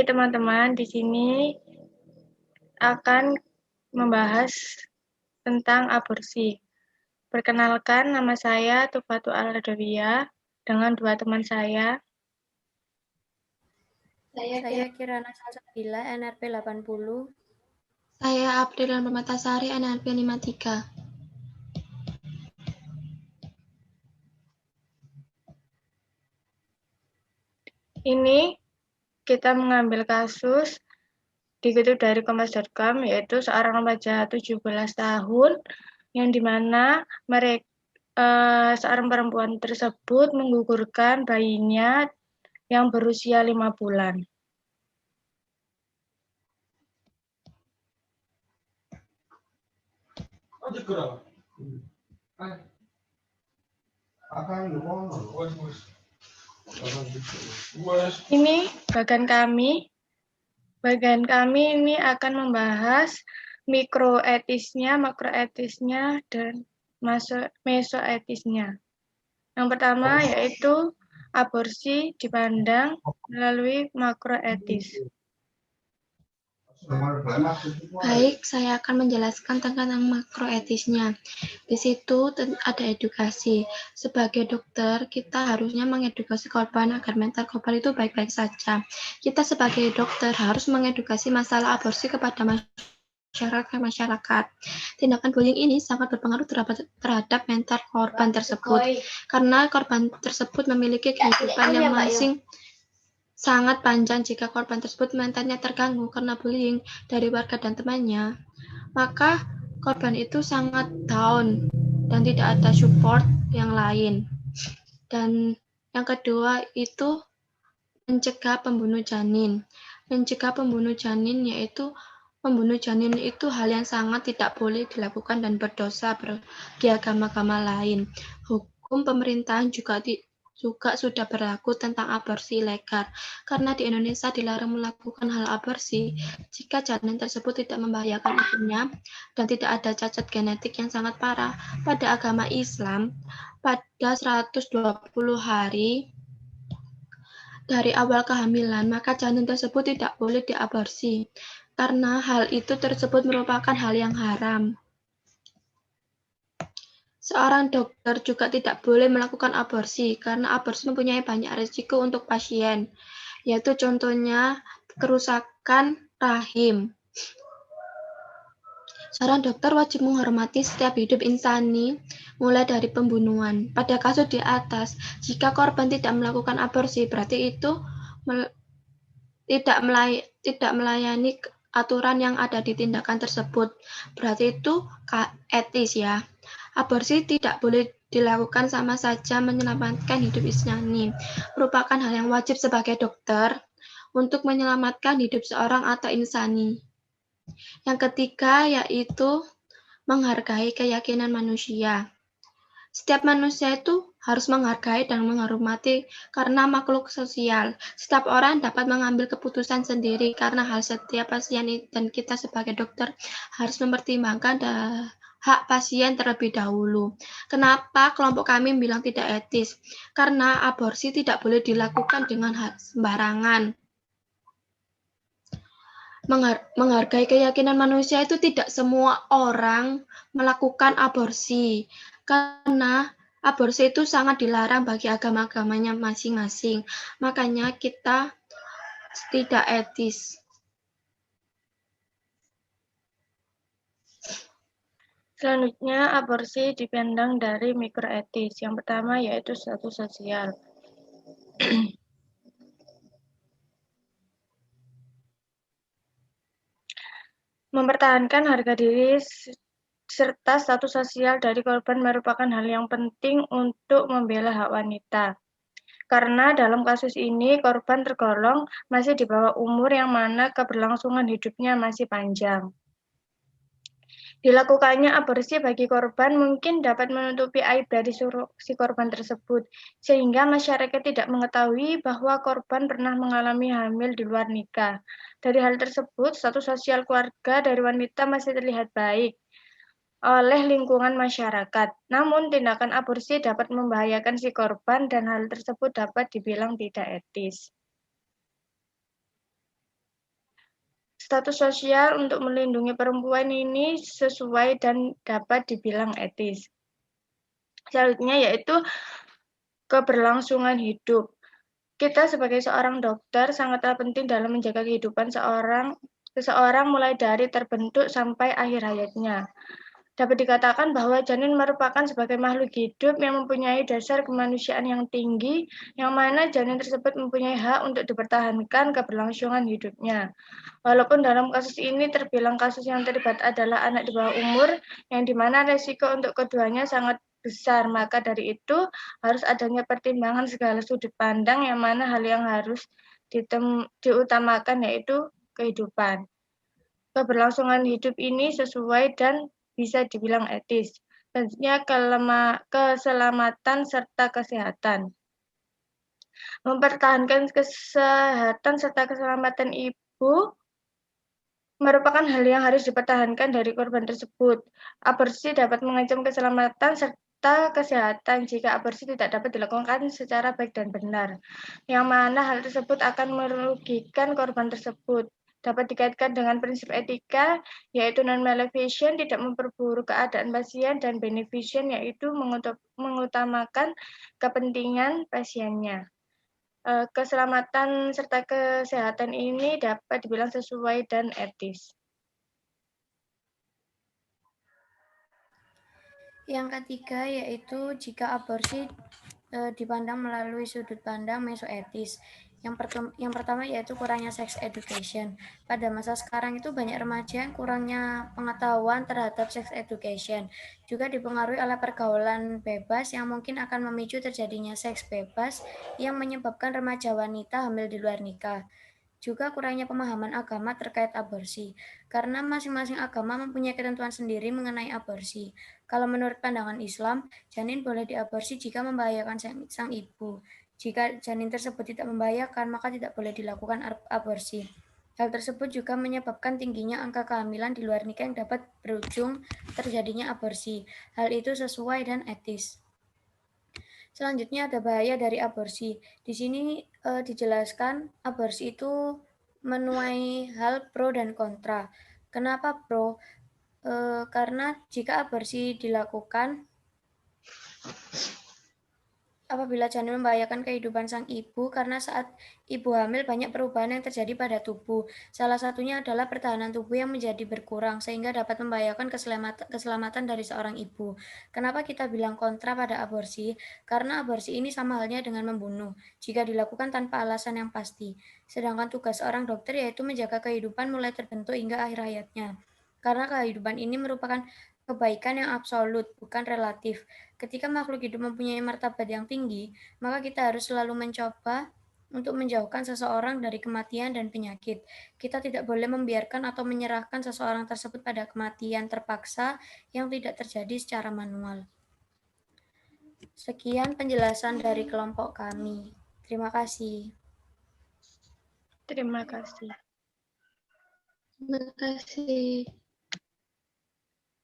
teman-teman, di sini akan membahas tentang aborsi. Perkenalkan, nama saya Tufatu Al-Adawiyah dengan dua teman saya. Saya Kirana Salsabila, NRP 80. Saya April Permatasari, NRP 53. Ini kita mengambil kasus dikutip dari kompas.com, yaitu seorang remaja 17 tahun yang dimana seorang perempuan tersebut menggugurkan bayinya yang berusia 5 bulan. Ini bagian kami. Bagian kami ini akan membahas mikroetisnya, makroetisnya, dan mesoetisnya. Yang pertama yaitu aborsi dipandang melalui makroetis. Baik, saya akan menjelaskan tentang makroetisnya. Di situ ada edukasi. Sebagai dokter, kita harusnya mengedukasi korban agar mental korban itu baik-baik saja. Kita sebagai dokter harus mengedukasi masalah aborsi kepada masyarakat. Tindakan bullying ini sangat berpengaruh terhadap mental korban tersebut, karena korban tersebut memiliki kehidupan yang sangat panjang. Jika korban tersebut mentalnya terganggu karena bullying dari warga dan temannya, maka korban itu sangat down dan tidak ada support yang lain. Dan yang kedua itu mencegah pembunuh janin. Mencegah pembunuh janin yaitu membunuh janin itu hal yang sangat tidak boleh dilakukan dan berdosa di agama-agama lain. Hukum pemerintahan juga sudah berlaku tentang aborsi ilegal, karena di Indonesia dilarang melakukan hal aborsi jika janin tersebut tidak membahayakan ibunya dan tidak ada cacat genetik yang sangat parah. Pada agama Islam, pada 120 hari dari awal kehamilan, maka janin tersebut tidak boleh diaborsi, karena hal itu tersebut merupakan hal yang haram. Seorang dokter juga tidak boleh melakukan aborsi, karena aborsi mempunyai banyak risiko untuk pasien, yaitu contohnya kerusakan rahim. Seorang dokter wajib menghormati setiap hidup insani, mulai dari pembunuhan. Pada kasus di atas, jika korban tidak melakukan aborsi, berarti itu tidak melayani aturan yang ada di tindakan tersebut. Berarti itu etis ya. Aborsi tidak boleh dilakukan sama saja menyelamatkan hidup insani. Merupakan hal yang wajib sebagai dokter untuk menyelamatkan hidup seorang atau insani. Yang ketiga yaitu menghargai keyakinan manusia. Setiap manusia itu harus menghargai dan menghormati karena makhluk sosial. Setiap orang dapat mengambil keputusan sendiri karena hal setiap pasien dan kita sebagai dokter harus mempertimbangkan hak pasien terlebih dahulu. Kenapa kelompok kami bilang tidak etis? Karena aborsi tidak boleh dilakukan dengan sembarangan. Menghargai keyakinan manusia itu tidak semua orang melakukan aborsi, karena aborsi itu sangat dilarang bagi agama-agamanya masing-masing. Makanya kita tidak etis. Selanjutnya, aborsi dipandang dari mikroetis. Yang pertama yaitu status sosial. Mempertahankan harga diri serta status sosial dari korban merupakan hal yang penting untuk membela hak wanita. Karena dalam kasus ini korban tergolong masih di bawah umur yang mana keberlangsungan hidupnya masih panjang. Dilakukannya aborsi bagi korban mungkin dapat menutupi aib dari si korban tersebut, sehingga masyarakat tidak mengetahui bahwa korban pernah mengalami hamil di luar nikah. Dari hal tersebut, status sosial keluarga dari wanita masih terlihat baik oleh lingkungan masyarakat. Namun, tindakan aborsi dapat membahayakan si korban dan hal tersebut dapat dibilang tidak etis. Status sosial untuk melindungi perempuan ini sesuai dan dapat dibilang etis. Selanjutnya yaitu keberlangsungan hidup. Kita sebagai seorang dokter sangatlah penting dalam menjaga kehidupan seseorang mulai dari terbentuk sampai akhir hayatnya. Dapat dikatakan bahwa janin merupakan sebagai makhluk hidup yang mempunyai dasar kemanusiaan yang tinggi, yang mana janin tersebut mempunyai hak untuk dipertahankan keberlangsungan hidupnya. Walaupun dalam kasus ini terbilang kasus yang terlibat adalah anak di bawah umur, yang dimana resiko untuk keduanya sangat besar, maka dari itu harus adanya pertimbangan segala sudut pandang, yang mana hal yang harus diutamakan yaitu kehidupan. Keberlangsungan hidup ini sesuai dan bisa dibilang etis. Selanjutnya keselamatan serta kesehatan. Mempertahankan kesehatan serta keselamatan ibu merupakan hal yang harus dipertahankan dari korban tersebut. Aborsi dapat mengancam keselamatan serta kesehatan jika aborsi tidak dapat dilakukan secara baik dan benar, yang mana hal tersebut akan merugikan korban tersebut. Dapat dikaitkan dengan prinsip etika, yaitu non-maleficent, tidak memperburuk keadaan pasien, dan beneficent, yaitu mengutamakan kepentingan pasiennya. Keselamatan serta kesehatan ini dapat dibilang sesuai dan etis. Yang ketiga yaitu jika aborsi dipandang melalui sudut pandang mesoetis. Yang pertama yaitu kurangnya sex education. Pada masa sekarang itu banyak remaja yang kurangnya pengetahuan terhadap sex education. Juga dipengaruhi oleh pergaulan bebas yang mungkin akan memicu terjadinya seks bebas yang menyebabkan remaja wanita hamil di luar nikah. Juga kurangnya pemahaman agama terkait aborsi, karena masing-masing agama mempunyai ketentuan sendiri mengenai aborsi. Kalau menurut pandangan Islam, janin boleh diaborsi jika membahayakan sang ibu. Jika janin tersebut tidak membahayakan, maka tidak boleh dilakukan aborsi. Hal tersebut juga menyebabkan tingginya angka kehamilan di luar nikah yang dapat berujung terjadinya aborsi. Hal itu sesuai dan etis. Selanjutnya ada bahaya dari aborsi. Di sini dijelaskan aborsi itu menuai hal pro dan kontra. Kenapa pro? Karena jika aborsi dilakukan apabila janin membahayakan kehidupan sang ibu, karena saat ibu hamil banyak perubahan yang terjadi pada tubuh. Salah satunya adalah pertahanan tubuh yang menjadi berkurang, sehingga dapat membahayakan keselamatan dari seorang ibu. Kenapa kita bilang kontra pada aborsi? Karena aborsi ini sama halnya dengan membunuh, jika dilakukan tanpa alasan yang pasti. Sedangkan tugas seorang dokter yaitu menjaga kehidupan mulai terbentuk hingga akhir hayatnya. Karena kehidupan ini merupakan kebaikan yang absolut, bukan relatif. Ketika makhluk hidup mempunyai martabat yang tinggi, maka kita harus selalu mencoba untuk menjauhkan seseorang dari kematian dan penyakit. Kita tidak boleh membiarkan atau menyerahkan seseorang tersebut pada kematian terpaksa yang tidak terjadi secara manual. Sekian penjelasan dari kelompok kami. Terima kasih. Terima kasih. Terima kasih.